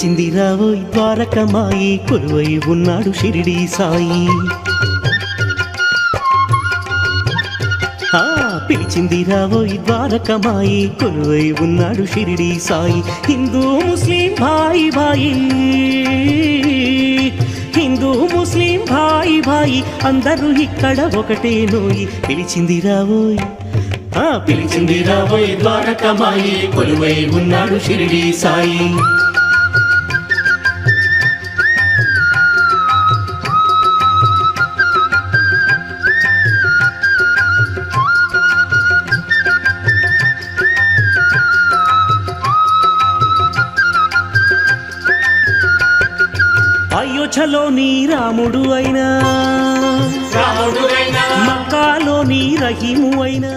పిలిచింది రావోయ్ ద్వారకమాయి కొలువై ఉన్నాడు షిరిడీ సాయి పిలిచింది రావోయ్ ద్వారకమాయి కొలువై ఉన్నాడు షిరిడీ సాయి హిందూ ముస్లిం భాయి భాయి హిందూ ముస్లిం భాయి భాయి అందరూ ఇక్కడ ఒకటే నోయి పిలిచింది రావోయ్ పిలిచింది రావోయ్ ద్వారకమాయి కొలువై ఉన్నాడు షిరిడీ సాయి అయోధ్యలోని రాముడు అయినా మక్కాలోని రహీము అయినా